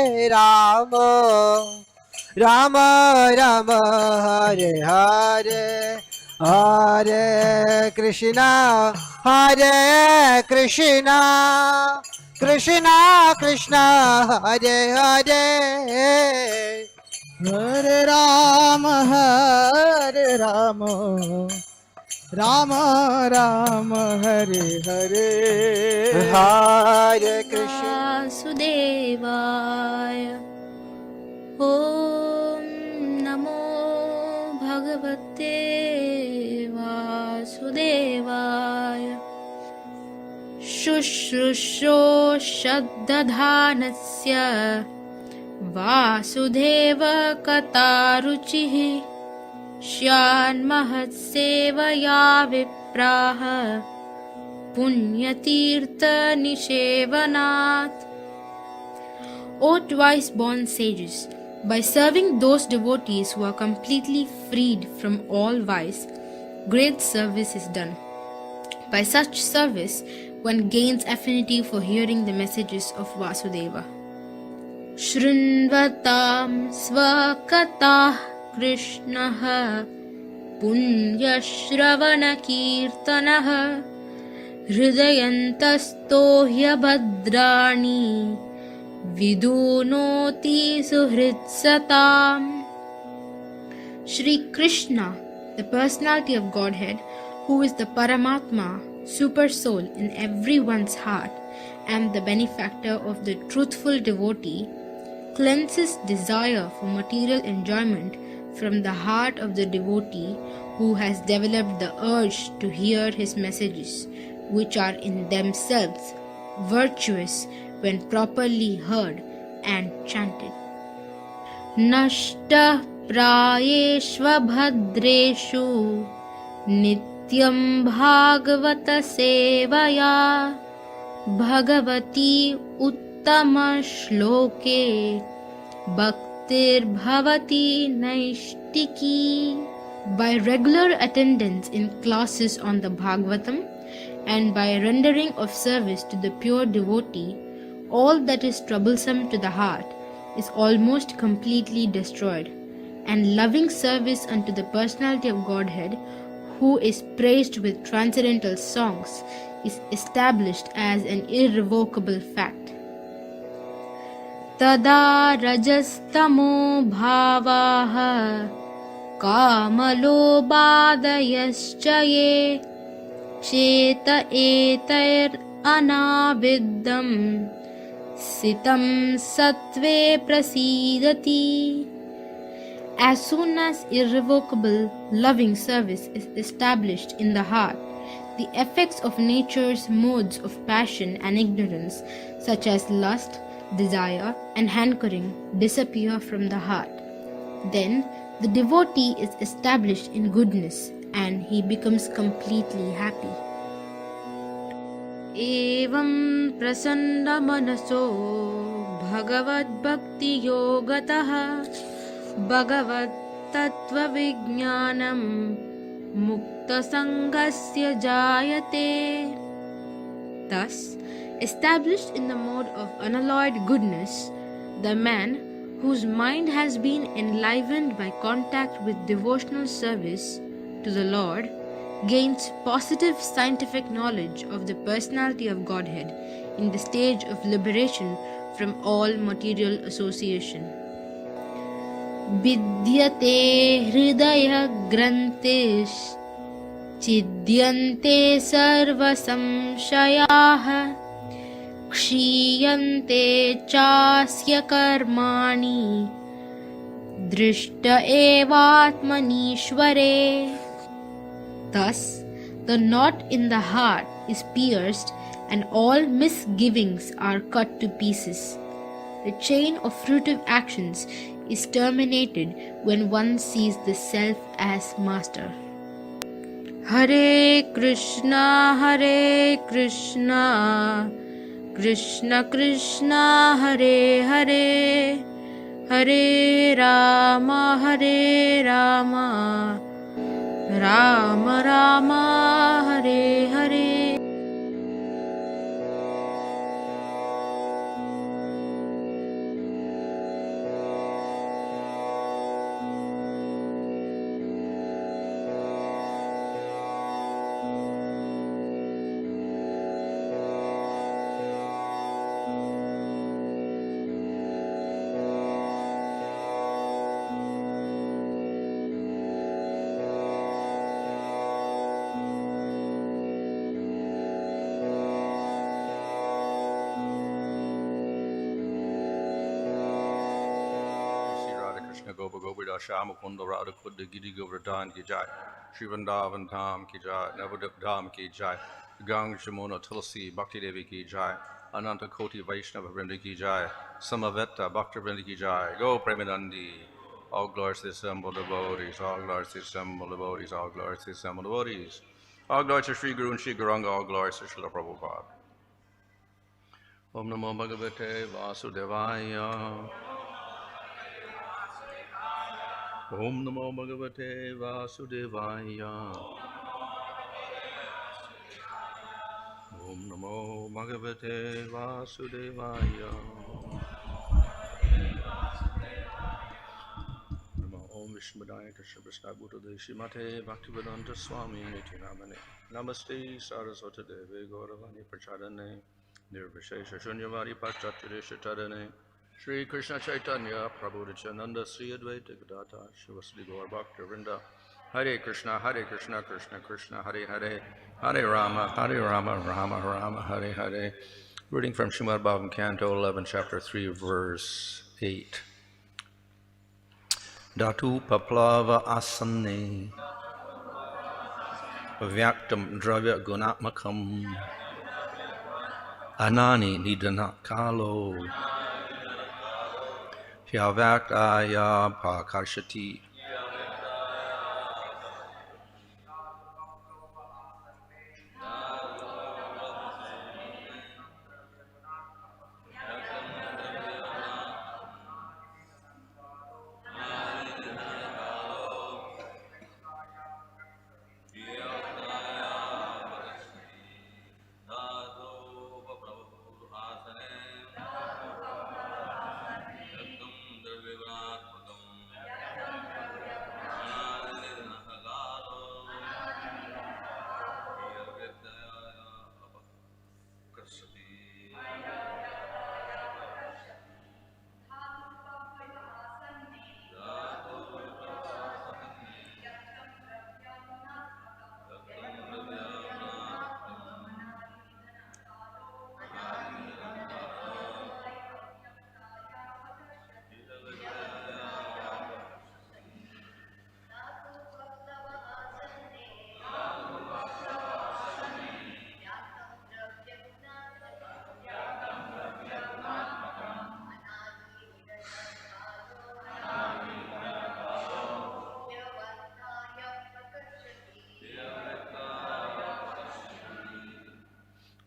Rama, Rama Rama Hare Hare, Hare Krishna, Hare Krishna, Krishna Krishna, Hare Hare, Hare Rama, Hare Rama, Rama Rama, Hare Hare, Hare Krishna. Vasudevaya. Om Namo Bhagavate Vasudevaya. Shushrusho Shaddadhanasya Vasudeva Kataruchihi Shyanmahatsevaya Vipraha Punyatirtha Nishevanat. O twice born sages, by serving those devotees who are completely freed from all vice, great service is done. By such service, one gains affinity for hearing the messages of Vasudeva. Shrunvatam svakatah Krishnaha Punyashravana Kirtanaha Hridayantasto Bhadrani Vidunoti Suhritsatam. Shri Krishna, the personality of Godhead, who is the Paramatma, super soul in everyone's heart and the benefactor of the truthful devotee, cleanses desire for material enjoyment from the heart of the devotee who has developed the urge to hear his messages, which are in themselves virtuous when properly heard and chanted. Nashta prayeshva bhadreshu nityam bhagavata sevaya bhagavati uttama shloke bhaktir bhavati naishtiki. By regular attendance in classes on the Bhagavatam and by rendering of service to the pure devotee, all that is troublesome to the heart is almost completely destroyed, and loving service unto the personality of Godhead, who is praised with transcendental songs, is established as an irrevocable fact. Tada rajastamo bhavaha kamalobhadayascha ye cheta etair anaviddam sitam sattve prasidati. As soon as irrevocable loving service is established in the heart, the effects of nature's modes of passion and ignorance, such as lust, desire, and hankering, disappear from the heart. Then the devotee is established in goodness and he becomes completely happy. Evam prasanna manaso bhagavad bhakti yogataha bhagavad tattva vijnanam mukta sangasya jayate. Thus, established in the mode of unalloyed goodness, the man whose mind has been enlivened by contact with devotional service to the Lord gains positive scientific knowledge of the personality of Godhead in the stage of liberation from all material association. Vidyate hridaya grantish chidyante sarva samshayaha kshiyante chasya karmani drishta evatmanishvare. Thus, the knot in the heart is pierced and all misgivings are cut to pieces. The chain of fruitive actions is terminated when one sees the self as master. Hare Krishna, Krishna Krishna, Hare Hare, Hare Rama, Rama Rama, Hare Hare. Krishna Gopa Gopida Shama Kunda Radha Kudda Gidi Govardhan Ki Jai, Shri Vrindavan Dham Ki Jai, Navadip Dham Ki Jai, Gang Jamuna Tulsi Bhakti Devi Ki Jai, Ananta Koti Vaishnava Vrinda Ki Jai, Samaveta Bhakta Vrinda Ki Jai, Go Premanandi. All glories to the assembled devotees, all glories to the assembled devotees, all glories to the assembled devotees. All glories to Sri Guru and Sri Guranga, all glories to Srila Prabhupada. Om Namo Bhagavate Vasudevaya. Om Namo Bhagavate Vasudevaya. Om Namo Bhagavate Vasudevaya. Om Vishmadaya Krishna Prasna Bhutade Shrimate Bhaktivedanta Swami Niti Namane Namaste Saraswati Deve Gauravani Prachadane Nirvishesha Shunyavadi Pachatirishya Tadane Shri Krishna Chaitanya Prabhu Nityananda Sri Advaita Gadata Shivasri Gaur Bhakta Vrinda Hare Krishna Krishna Krishna Hare Hare Hare Rama Rama Rama Hare Hare. Reading from Srimad Bhagavatam Canto 11 Chapter 3 Verse 8. Dhatu paplava asane vyaktam dravya gunatmakam anani nidana kalo hyavyakaya pakarshati.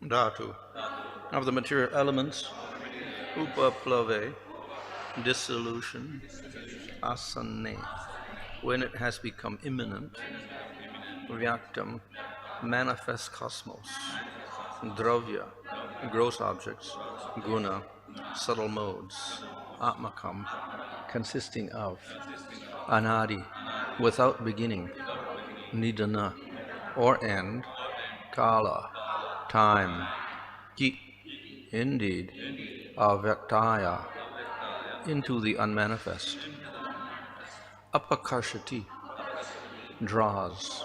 Dhatu, of the material elements, upaplave, dissolution, asane, when it has become imminent, vyaktam, manifest cosmos, dravya, gross objects, guna, subtle modes, atmakam, consisting of, anadi, without beginning, nidana, or end, kala, time, ki, indeed, avyaktaya, into the unmanifest, apakarshati, draws.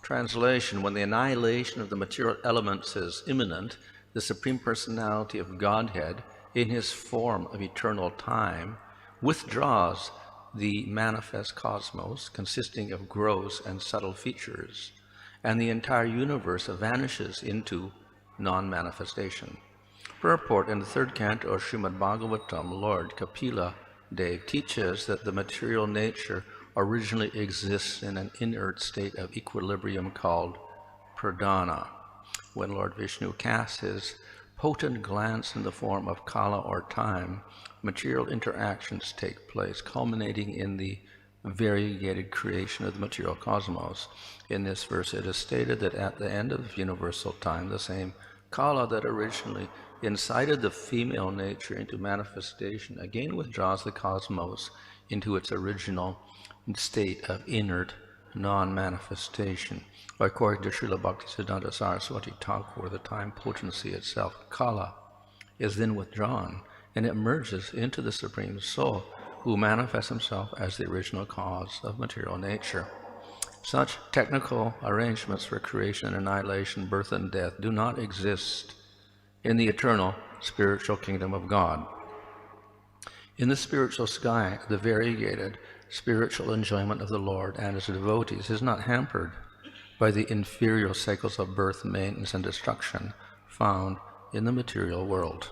Translation: when the annihilation of the material elements is imminent, the Supreme Personality of Godhead, in his form of eternal time, withdraws the manifest cosmos, consisting of gross and subtle features, and the entire universe vanishes into non-manifestation. Purport: in the third canto of Srimad Bhagavatam, Lord Kapila Dev teaches that the material nature originally exists in an inert state of equilibrium called pradhana. When Lord Viṣṇu casts his potent glance in the form of kala or time, material interactions take place, culminating in the variegated creation of the material cosmos. In this verse it is stated that at the end of universal time, the same kala that originally incited the female nature into manifestation again withdraws the cosmos into its original state of inert non-manifestation. According to Srila Bhaktisiddhanta Saraswati Thakur, the time potency itself, kala, is then withdrawn, and it merges into the Supreme Soul, who manifests himself as the original cause of material nature. Such technical arrangements for creation and annihilation, birth and death, do not exist in the eternal spiritual kingdom of God. In the spiritual sky, the variegated spiritual enjoyment of the Lord and his devotees is not hampered by the inferior cycles of birth, maintenance, and destruction found in the material world.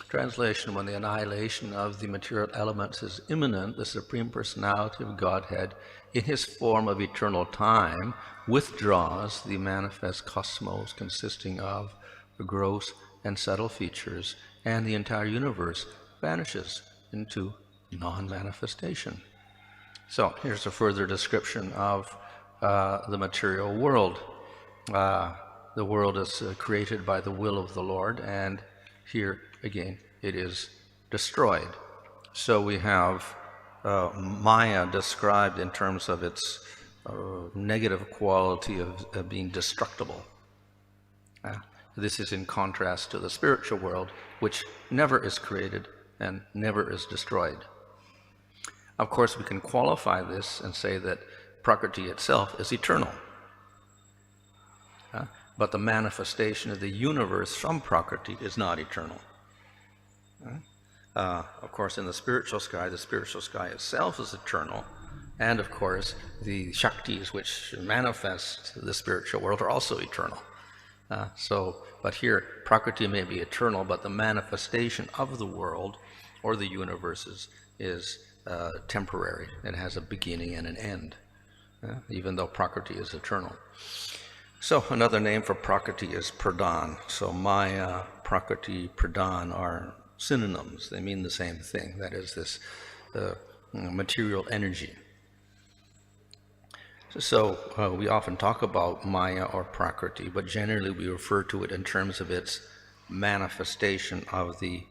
Translation: when the annihilation of the material elements is imminent, the Supreme Personality of Godhead, in his form of eternal time, withdraws the manifest cosmos consisting of the gross and subtle features, and the entire universe vanishes into non-manifestation. So here's a further description of the material world. The world is created by the will of the Lord, and here again it is destroyed. So we have Maya described in terms of its negative quality of being destructible. This is in contrast to the spiritual world, which never is created and never is destroyed. Of course, we can qualify this and say that Prakriti itself is eternal. But the manifestation of the universe from Prakriti is not eternal. Of course, in the spiritual sky itself is eternal. And of course, the Shaktis which manifest the spiritual world are also eternal. But here, Prakriti may be eternal, but the manifestation of the world or the universes is temporary. It has a beginning and an end, even though Prakriti is eternal. So another name for Prakriti is Pradhan. So Maya, Prakriti, Pradhan are synonyms. They mean the same thing. That is this material energy. So we often talk about Maya or Prakriti, but generally we refer to it in terms of its manifestation of the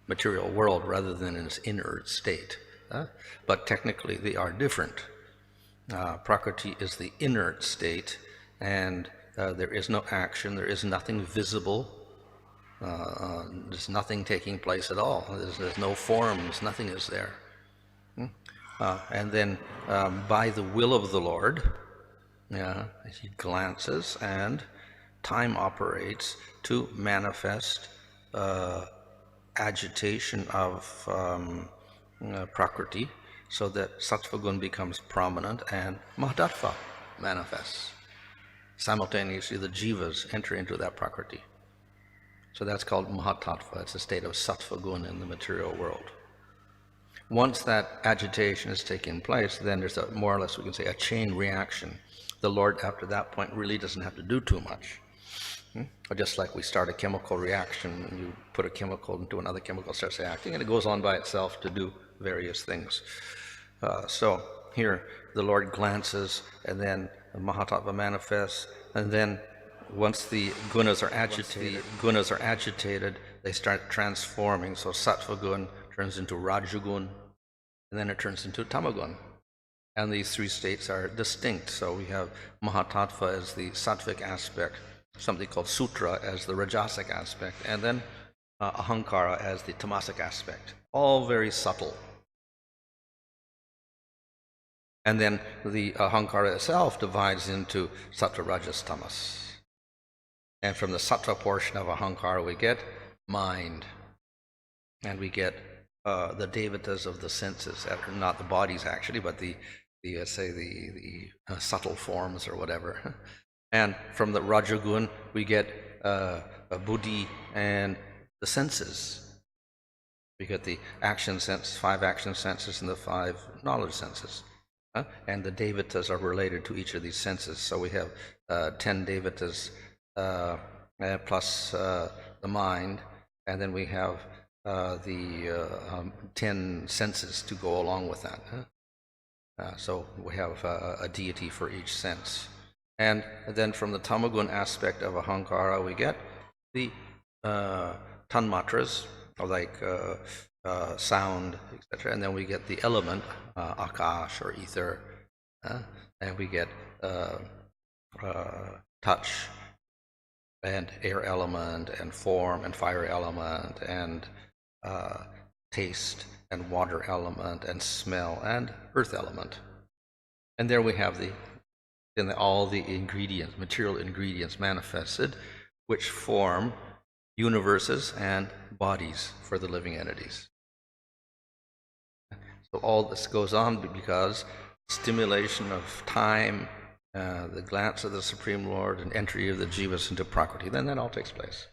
material world rather than in its inert state. But technically they are different. Prakriti is the inert state, and there is no action, there is nothing visible, there's nothing taking place at all. There's no forms, nothing is there. And then by the will of the Lord, he glances and time operates to manifest agitation of Prakriti, so that Sattva-gun becomes prominent and Mahā-tattva manifests. Simultaneously, the jivas enter into that Prakriti. So that's called mahā-tattva. It's a state of Sattva-gun in the material world. Once that agitation has taken place, then there's a, more or less we can say, a chain reaction. The Lord, after that point, really doesn't have to do too much. Just like we start a chemical reaction, and you put a chemical into another chemical, starts reacting, and it goes on by itself to do various things. So here, the Lord glances, and then mahā-tattva manifests, and then once the gunas are agitated, they start transforming. So sattva-gun turns into rajagun, and then it turns into tamagun. And these three states are distinct. So we have mahā-tattva as the sattvic aspect, something called sutra as the rajasic aspect, and then ahankara as the tamasic aspect. All very subtle. And then the ahankara itself divides into sattva, rajas, tamas. And from the sattva portion of ahankara we get mind, and we get the devatas of the senses, not the bodies actually, but the subtle forms or whatever. And from the rajagun we get buddhi and the senses. We get the action sense, 5 action senses, and the 5 knowledge senses. And the devatas are related to each of these senses. So we have 10 devatas plus the mind, and then we have the 10 senses to go along with that. So we have a deity for each sense. And then from the tamagun aspect of ahankara we get the tanmatras, like sound, etc. And then we get the element, akash or ether, and we get touch and air element and form and fire element and taste and water element and smell and earth element. And there we have all the ingredients, material ingredients manifested, which form universes and bodies for the living entities. So all this goes on because stimulation of time, the glance of the Supreme Lord, and entry of the jivas into Prakriti, then that all takes place.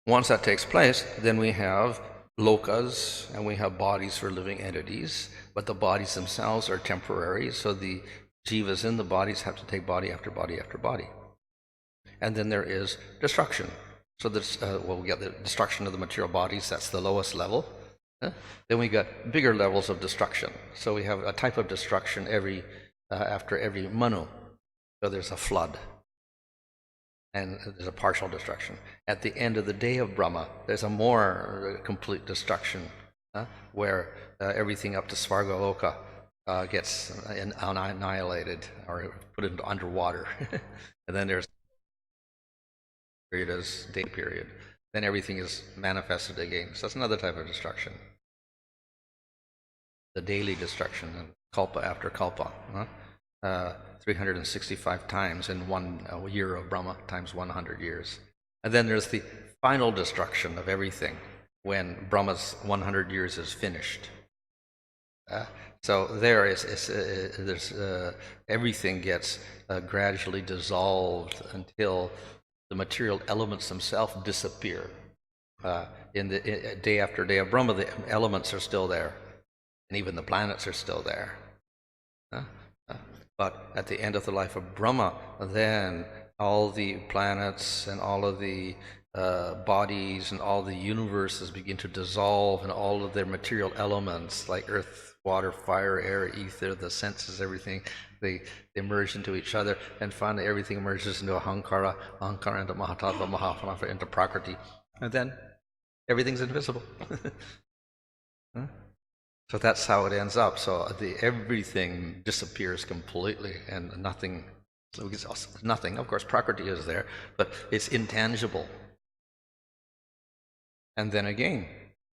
Once that takes place, then we have lokas and we have bodies for living entities, but the bodies themselves are temporary, so the jivas in the bodies have to take body after body after body. And then there is destruction. So this, we get the destruction of the material bodies, that's the lowest level. Then we got bigger levels of destruction. So we have a type of destruction after every Manu. So there's a flood, and there's a partial destruction. At the end of the day of Brahma, there's a more complete destruction, where everything up to Svargaloka gets annihilated or put into underwater. And then there's period as day period. Then everything is manifested again. So that's another type of destruction. The daily destruction, kalpa after kalpa. 365 times in 1 year of Brahma times 100 years. And then there's the final destruction of everything when Brahma's 100 years is finished. So everything gets gradually dissolved until the material elements themselves disappear. Day after day of Brahma, the elements are still there, and even the planets are still there. But at the end of the life of Brahma, then all the planets and all of the bodies and all the universes begin to dissolve, and all of their material elements like earth, water, fire, air, ether, the senses, everything, they merge into each other, and finally everything emerges into ahankara into mahā-tattva, mahā-pralaya into prakriti, and then everything's invisible. So that's how it ends up. So everything disappears completely, and nothing. Of course, prakriti is there, but it's intangible. And then again,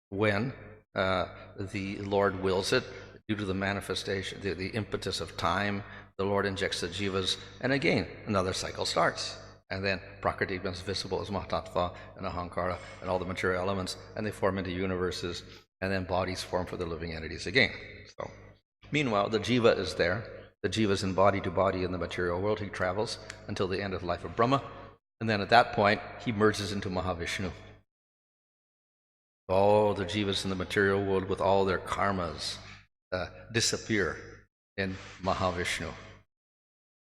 when the Lord wills it, due to the manifestation, the impetus of time, the Lord injects the jivas, and again, another cycle starts. And then prakriti becomes visible as mahā-tattva and ahankara and all the material elements, and they form into universes, and then bodies form for the living entities again. So, meanwhile, the jiva is there. The jiva is in body to body in the material world. He travels until the end of the life of Brahma, and then at that point, he merges into Mahaviṣṇu. All the jivas in the material world with all their karmas disappear in Mahaviṣṇu.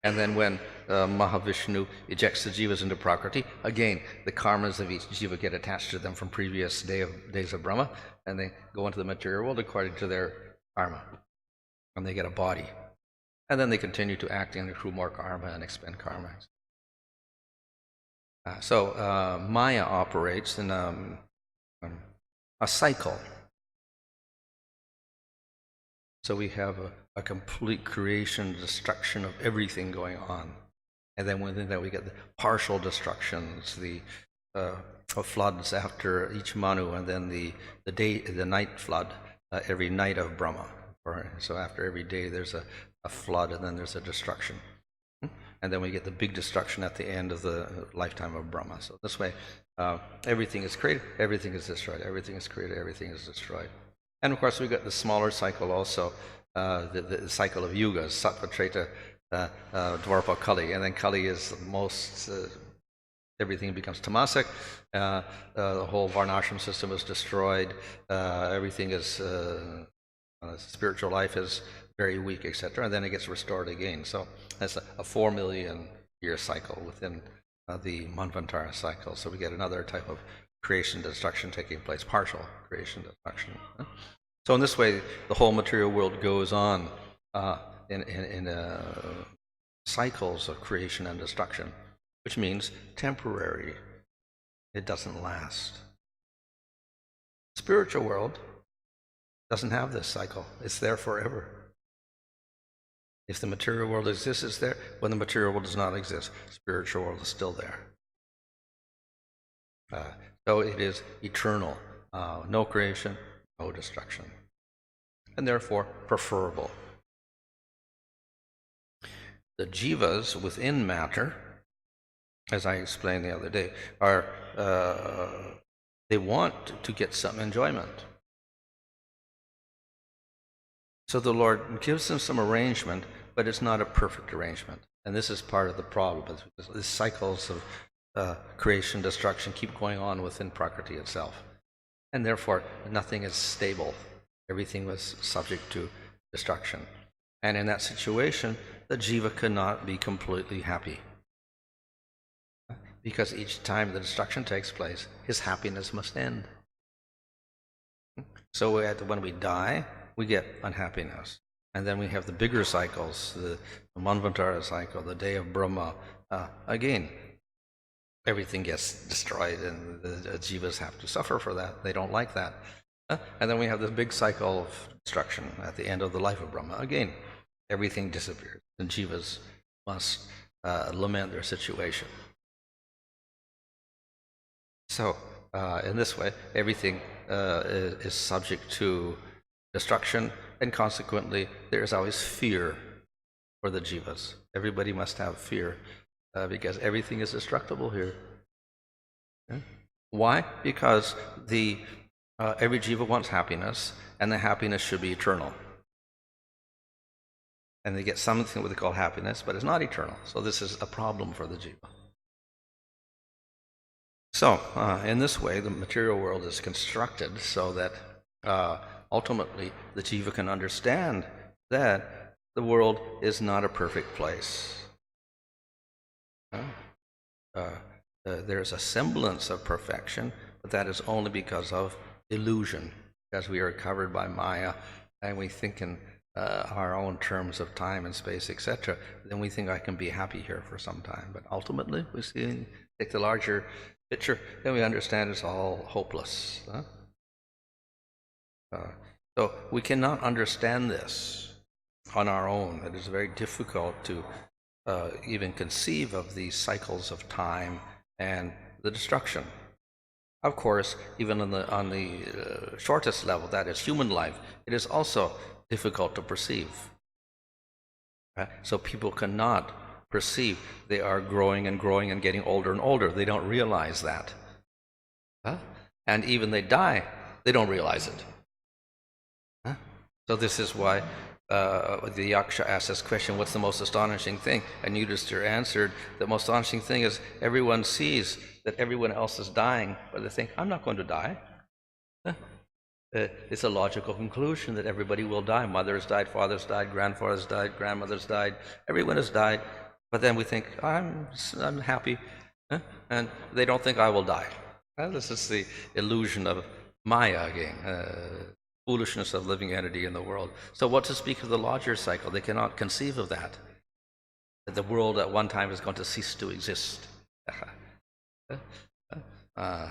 And then when Mahaviṣṇu ejects the jivas into Prakriti, again, the karmas of each jiva get attached to them from previous days of Brahma, and they go into the material world according to their karma. And they get a body. And then they continue to act and accrue more karma and expend karma. So Maya operates in a cycle. So we have a complete creation, destruction of everything going on. And then within that we get the partial destructions, the floods after each Manu, and then the night flood every night of Brahma. So after every day there's a flood, and then there's a destruction. And then we get the big destruction at the end of the lifetime of Brahma. So this way, everything is created, everything is destroyed, everything is created, everything is destroyed. And of course, we got the smaller cycle also, the cycle of yugas, Sattva, Treta, Dvapara, Kali. And then Kali is most, everything becomes tamasic, the whole varnashram system is destroyed, everything is, spiritual life is very weak, etc. And then it gets restored again. So that's a 4 million year cycle within the manvantara cycle. So we get another type of creation, destruction taking place, partial creation, destruction. So in this way, the whole material world goes on in cycles of creation and destruction, which means temporary. It doesn't last. Spiritual world doesn't have this cycle. It's there forever. If the material world exists, it's there. When the material world does not exist, spiritual world is still there. So it is eternal. No creation, no destruction. And therefore, preferable. The jivas within matter, as I explained the other day, They want to get some enjoyment. So the Lord gives them some arrangement, but it's not a perfect arrangement. And this is part of the problem. The cycles of creation, destruction keep going on within Prakriti itself. And therefore, nothing is stable. Everything was subject to destruction. And in that situation, the jiva cannot be completely happy. Because each time the destruction takes place, his happiness must end. So when we die, we get unhappiness. And then we have the bigger cycles, the manvantara cycle, the day of Brahmā. Again, everything gets destroyed and the jivas have to suffer for that. They don't like that. And then we have this big cycle of destruction at the end of the life of Brahmā. Again, everything disappears and jivas must lament their situation. So in this way, everything is subject to destruction, and consequently there is always fear for the jivas. Everybody must have fear because everything is destructible here. Why? Because every jiva wants happiness, and the happiness should be eternal. And they get something what they call happiness, but it's not eternal. So this is a problem for the jiva. So in this way, the material world is constructed so that ultimately the jiva can understand that the world is not a perfect place. There's a semblance of perfection, but that is only because of illusion, because we are covered by maya and we think in our own terms of time and space, etc. Then we think I can be happy here for some time, but ultimately we take the larger picture, then we understand it's all hopeless. So we cannot understand this on our own. It is very difficult to even conceive of these cycles of time and the destruction. Of course, even on the shortest level, that is human life, it is also difficult to perceive. So people cannot perceive they are growing and growing and getting older and older. They don't realize that. And even they die, they don't realize it. So this is why the Yaksha asked this question, what's the most astonishing thing? And Yudhishthira answered, the most astonishing thing is everyone sees that everyone else is dying, but they think, I'm not going to die. It's a logical conclusion that everybody will die. Mothers died, fathers died, grandfathers died, grandmothers died, everyone has died. But then we think, I'm happy, and they don't think I will die. This is the illusion of Maya again, foolishness of living entity in the world. So what to speak of the larger cycle? They cannot conceive of that the world at one time is going to cease to exist.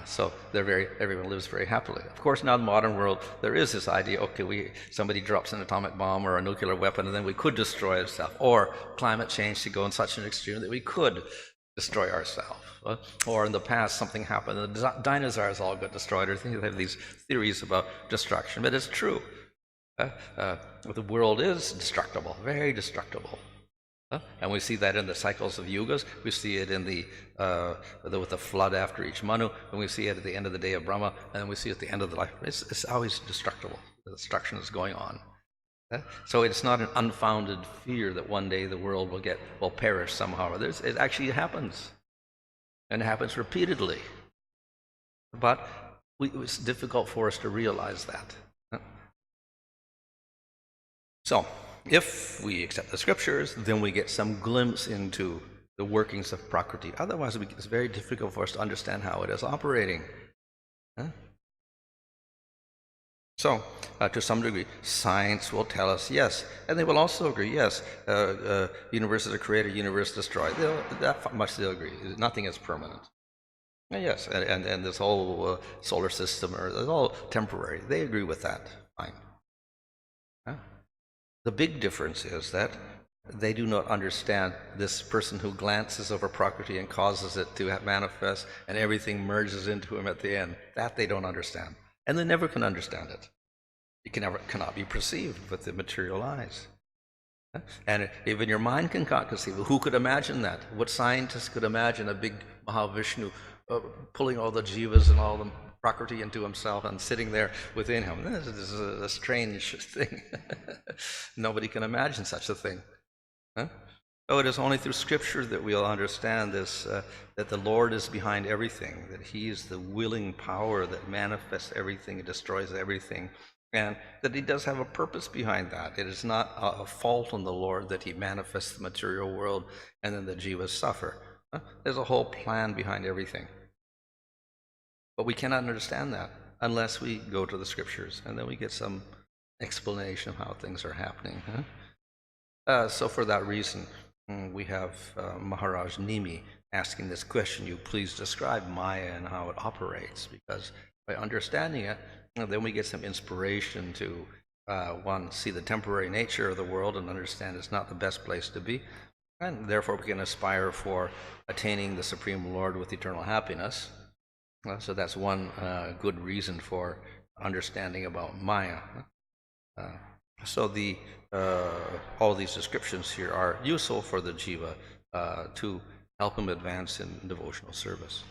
So everyone lives very happily. Of course, now in the modern world, there is this idea, okay, somebody drops an atomic bomb or a nuclear weapon and then we could destroy ourselves. Or climate change to go in such an extreme that we could destroy ourselves. Or in the past, something happened and the dinosaurs all got destroyed. Or they have these theories about destruction, but it's true. The world is destructible, very destructible. And we see that in the cycles of yugas. We see it in with the flood after each Manu, and we see it at the end of the day of Brahmā, and then we see it at the end of the life. It's always destructible. The destruction is going on. So it's not an unfounded fear that one day the world will perish somehow. It actually happens, and it happens repeatedly. But it's difficult for us to realize that. So, if we accept the scriptures, then we get some glimpse into the workings of Prakriti. Otherwise, it's very difficult for us to understand how it is operating. So, to some degree, science will tell us yes, and they will also agree, yes, universe is created, universe destroyed. That much they'll agree. Nothing is permanent. Yes, and this whole solar system is all temporary. They agree with that. Fine. The big difference is that they do not understand this person who glances over Prakriti and causes it to manifest and everything merges into him at the end. That they don't understand. And they never can understand it. It cannot be perceived with the material eyes. And even your mind cannot conceive. Who could imagine that? What scientist could imagine a big Viṣṇu pulling all the jivas and all them Prakriti into himself and sitting there within him. This is a strange thing. Nobody can imagine such a thing. Huh? Oh, it is only through Scripture that we'll understand this, that the Lord is behind everything, that He is the willing power that manifests everything and destroys everything, and that He does have a purpose behind that. It is not a fault on the Lord that He manifests the material world and then the jivas suffer. There's a whole plan behind everything. But we cannot understand that unless we go to the Scriptures, and then we get some explanation of how things are happening. So for that reason, we have Maharaj Nimi asking this question, you please describe Maya and how it operates, because by understanding it, then we get some inspiration to, one, see the temporary nature of the world and understand it's not the best place to be, and therefore we can aspire for attaining the Supreme Lord with eternal happiness. So that's one good reason for understanding about Maya. So all these descriptions here are useful for the jiva to help him advance in devotional service.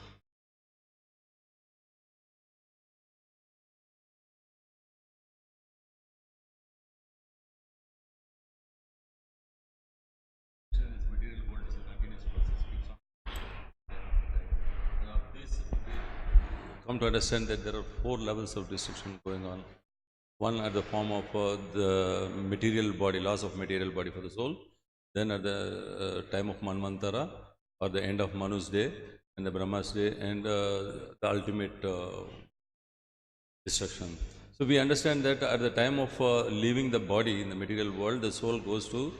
Come to understand that there are 4 levels of destruction going on. One at the form of the material body, loss of material body for the soul. Then at the time of manvantara, or the end of Manu's day and the Brahma's day, and the ultimate destruction. So we understand that at the time of leaving the body in the material world, the soul goes to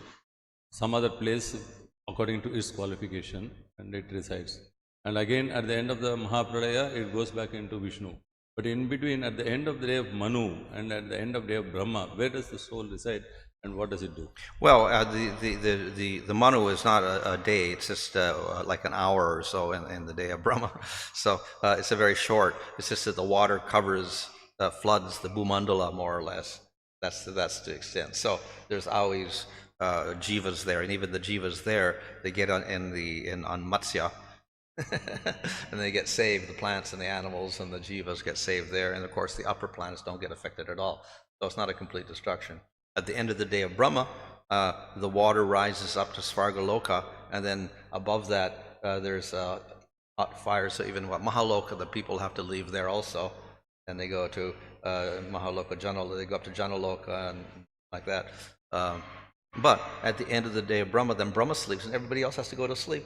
some other place according to its qualification, and it resides. And again, at the end of the mahā-pralaya, it goes back into Viṣṇu. But in between, at the end of the day of Manu and at the end of the day of Brahmā, where does the soul reside and what does it do? Well, the Manu is not a day, it's just like an hour or so in the day of Brahma. So it's a very short, it's just that the water covers, floods the Bhumandala more or less. That's the extent. So there's always jivas there, and even the jivas there, they get on Matsya. And they get saved, the plants and the animals and the jivas get saved there, and of course the upper planets don't get affected at all. So it's not a complete destruction. At the end of the day of Brahma, the water rises up to Svargaloka, and then above that there's hot fire, so even Mahaloka, the people have to leave there also, and they go to Mahaloka Janaloka, they go up to Janaloka and like that. But at the end of the day of Brahma, then Brahma sleeps and everybody else has to go to sleep.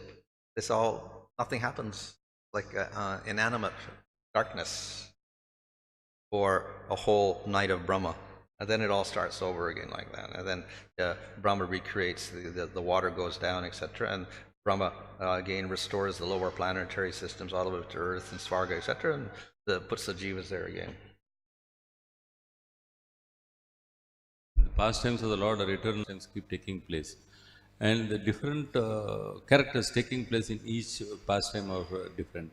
It's all, nothing happens, like inanimate darkness for a whole night of Brahma. And then it all starts over again like that. And then Brahma recreates, the water goes down, etc. And Brahma again restores the lower planetary systems all the way to Earth and Svarga, etc. And puts the jivas there again. The pastimes of the Lord are eternal and keep taking place. And the different characters taking place in each pastime are different.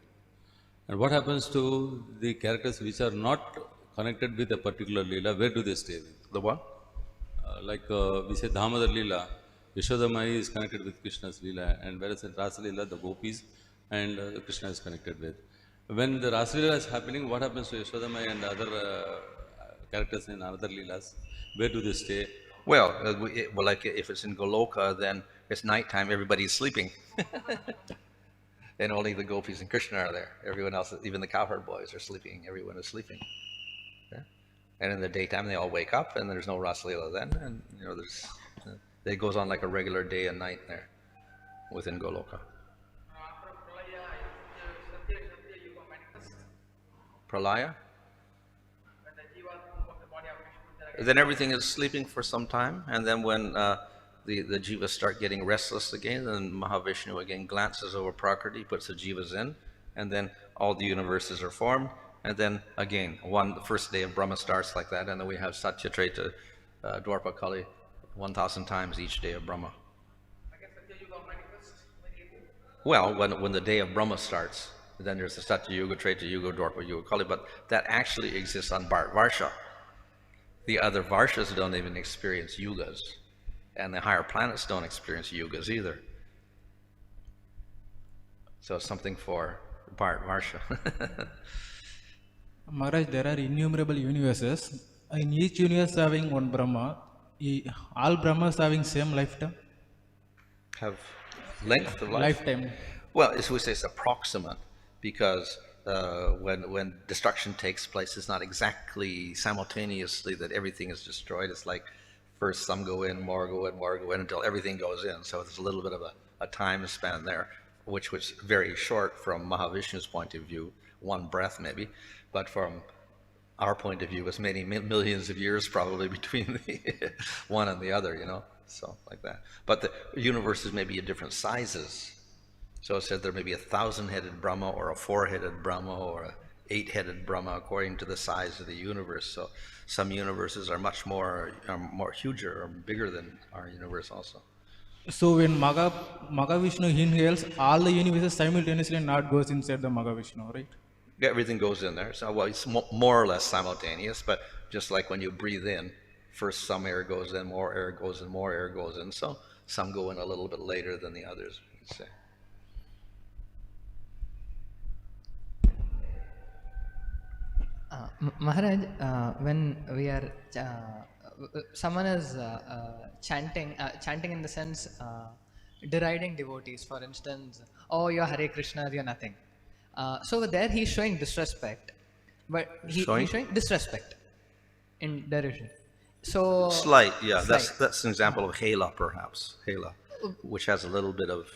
And what happens to the characters which are not connected with a particular līlā, where do they stay with? The what? Like we say Dhammadar līlā, Yashodamai is connected with Krishna's līlā, and whereas in Rasa līlā, the gopis and Krishna is connected with. When the Rasa līlā is happening, what happens to Yashodamai and other characters in other līlās? Where do they stay? Well, like if it's in Goloka, then it's nighttime, everybody's sleeping. And only the gopis and Krishna are there. Everyone else, even the cowherd boys are sleeping. Everyone is sleeping. Yeah? And in the daytime, they all wake up, and there's no Rasa Līlā then. And, it goes on like a regular day and night there within Goloka. Pralaya? Then everything is sleeping for some time, and then when the jivas start getting restless again, then Mahavishnu again glances over Prakriti, puts the jivas in, and then all the universes are formed, and then again, the first day of Brahma starts like that, and then we have Satya Treta, Dwarpa Kali, 1,000 times each day of Brahma. Well, when the day of Brahma starts, then there's the Satya Yuga, Treta Yuga, Dwarpa Yuga, Kali, but that actually exists on Bharat Varsha. The other Varshas don't even experience yugas, and the higher planets don't experience yugas either. So it's something for Bharat Varsha. Maharaj, there are innumerable universes. In each universe having one Brahma, all Brahmas having same lifetime? Have length of life? Lifetime. Well, as we say, it's approximate, because when destruction takes place, it's not exactly simultaneously that everything is destroyed. It's like first some go in, more go in, more go in, until everything goes in. So there's a little bit of a time span there, which was very short from Mahavishnu's point of view, one breath maybe, but from our point of view, it's many millions of years probably between the one and the other, so like that. But the universes may be in different sizes. So it said there may be 1,000-headed Brahma, or a 4-headed Brahma, or a 8-headed Brahma, according to the size of the universe. So some universes are much more huger or bigger than our universe also. So when Mahavishnu inhales, all the universes simultaneously not goes inside the Mahavishnu, right? Yeah, everything goes in there. So, well, it's more or less simultaneous, but just like when you breathe in, first some air goes in, more air goes in, more air goes in. So some go in a little bit later than the others, you could say. Maharaj, when we are someone is chanting in the sense deriding devotees, for instance, oh, you're Hare Krishna, you're nothing. So there he's showing disrespect, but he's showing disrespect in derision. So Slight, yeah. slight. That's an example of hela, perhaps hela, which has a little bit of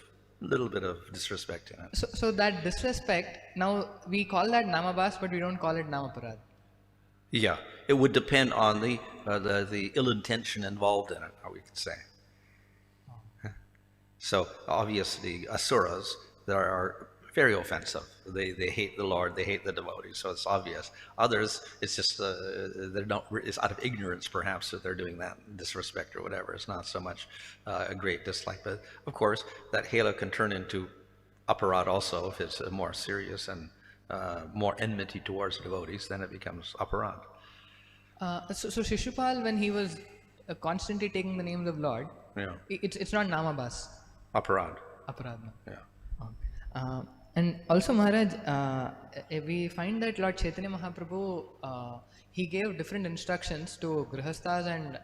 disrespect in it. So that disrespect, now we call that namabhas, but we don't call it namaparad. Yeah, it would depend on the ill intention involved in it, or we could say. So obviously, asuras, there are very offensive. They hate the Lord, they hate the devotees, so it's obvious. Others, it's just it's out of ignorance perhaps that they're doing that, disrespect or whatever. It's not so much a great dislike, but of course that hela can turn into aparad also if it's more serious and more enmity towards devotees. Then it becomes aparad. So Shishupal, when he was constantly taking the names of Lord, Yeah, it's not namabhas. aparad. Aparad. No. Yeah. And also, Maharaj, we find that Lord Chaitanya Mahaprabhu, he gave different instructions to Grihasthas and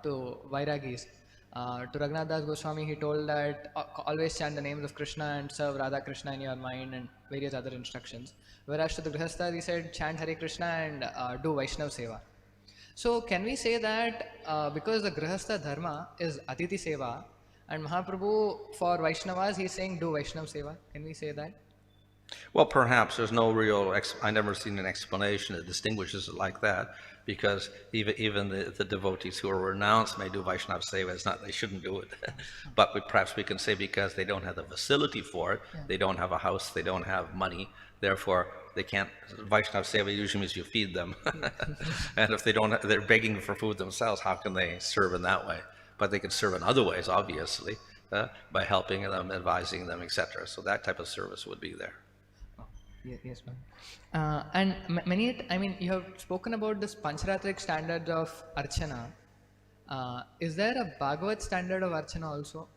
to Vairagis. To Raghunath Das Goswami, he told that always chant the names of Krishna and serve Radha Krishna in your mind, and various other instructions. Whereas to the Grihasthas, he said chant Hare Krishna and do Vaishnav Seva. So can we say that because the Grihastha Dharma is Atiti Seva, and Mahaprabhu for Vaishnavas, he is saying do Vaishnav Seva? Can we say that? Well, perhaps there's no real. I never seen an explanation that distinguishes it like that, because even the devotees who are renounced may do Vaishnava Seva. It's not they shouldn't do it, but perhaps we can say because they don't have the facility for it, they don't have a house, they don't have money, therefore they can't. Vaishnava Seva usually means you feed them, and if they're begging for food themselves. How can they serve in that way? But they can serve in other ways, obviously, by helping them, advising them, etc. So that type of service would be there. Yes, ma'am. And you have spoken about this Pancharatric standards of Archana. Is there a Bhagavad standard of Archana also?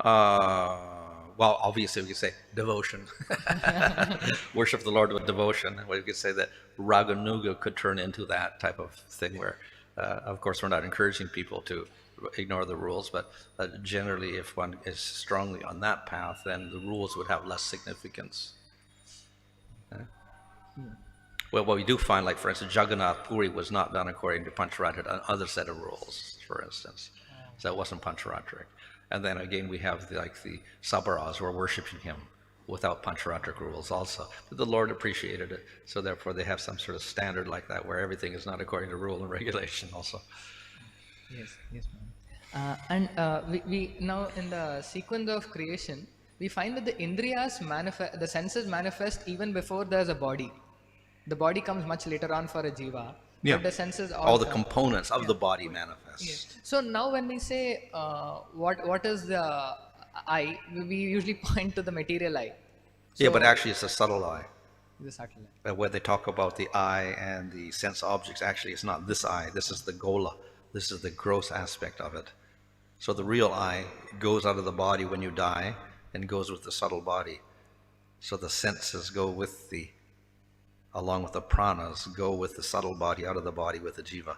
Well, obviously we could say devotion. Worship the Lord with devotion. We could say that Raganuga could turn into that type of thing where, of course, we're not encouraging people to ignore the rules, but generally if one is strongly on that path, then the rules would have less significance. Well, what we do find, like for instance, Jagannath Puri was not done according to Pancharatric, another set of rules, for instance. So it wasn't Pancharatric. And then again, we have the Sabaras who are worshipping him without Pancharatric rules also. But the Lord appreciated it, so therefore they have some sort of standard like that where everything is not according to rule and regulation also. Yes, ma'am. And we now in the sequence of creation, we find that the Indriyas the senses manifest even before there's a body. The body comes much later on for a jiva. Yeah. But the senses all the components of the body manifest. Yes. So now when we say what is the eye, we usually point to the material eye. So Yeah, but actually it's a subtle eye. The subtle eye. Where they talk about the eye and the sense objects, actually it's not this eye. This is the gola. This is the gross aspect of it. So the real eye goes out of the body when you die and goes with the subtle body. So the senses go with the along with the pranas, go with the subtle body out of the body with the jiva.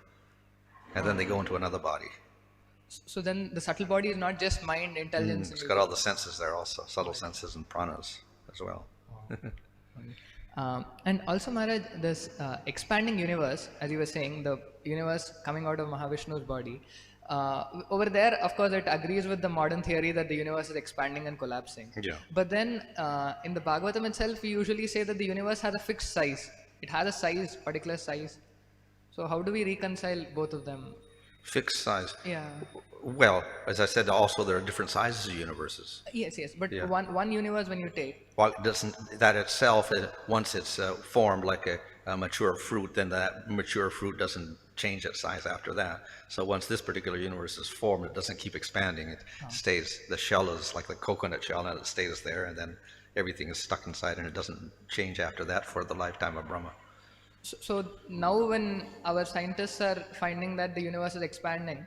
And then they go into another body. So then the subtle body is not just mind, intelligence. It's got all the senses there also, subtle senses and pranas as well. And also, Maharaj, this expanding universe, as you were saying, the universe coming out of Mahavishnu's body, over there, of course, it agrees with the modern theory that the universe is expanding and collapsing. Yeah. But then, in the Bhagavatam itself, we usually say that the universe has a fixed size. It has a size, particular size. So how do we reconcile both of them? Fixed size. Yeah. Well, as I said, also there are different sizes of universes. Yes, yes. But Yeah. one universe, when you take, Well, it doesn't, that itself, once it's formed like a mature fruit, then that mature fruit doesn't change its size after that. So once this particular universe is formed, it doesn't keep expanding. It stays, the shell is like the coconut shell, and it stays there, and then everything is stuck inside, and it doesn't change after that for the lifetime of Brahma. so now when our scientists are finding that the universe is expanding,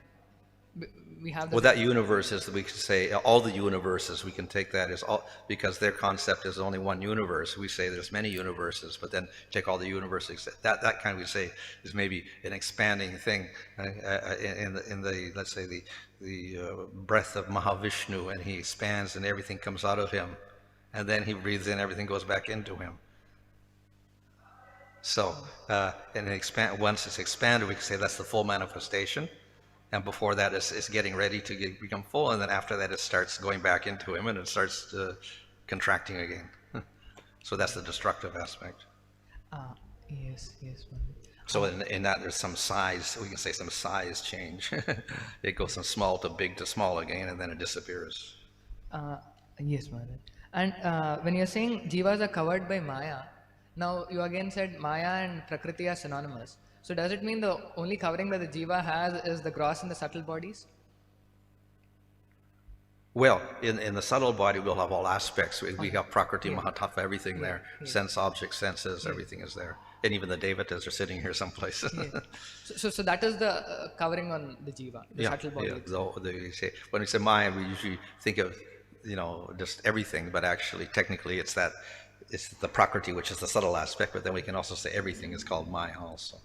we have the Well, that universe is, we could say, all the universes, we can take that as all, because their concept is only one universe. We say there's many universes, but then take all the universes. That kind we say is maybe an expanding thing in the let's say the breath of Mahavishnu, and he expands and everything comes out of him, and then he breathes in, everything goes back into him. So, and once it's expanded, we can say that's the full manifestation. And before that, it's getting ready to become full, and then after that, it starts going back into him, and it starts contracting again. So that's the destructive aspect. yes. So in that, there's some size, we can say some size change. It goes from small to big to small again, and then it disappears. Yes, Maharaj. And when you're saying jivas are covered by Maya, now you again said Maya and Prakriti are synonymous. So does it mean the only covering that the jiva has is the gross and the subtle bodies? Well, in the subtle body, we'll have all aspects. We have Prakriti, Mahatattva, everything there. Sense objects, senses, everything is there. And even the devatas are sitting here someplace. So that is the covering on the jiva, the subtle body. When we say Maya, we usually think of, just everything, but actually, technically, it's the Prakriti, which is the subtle aspect, but then we can also say everything is called Maya also.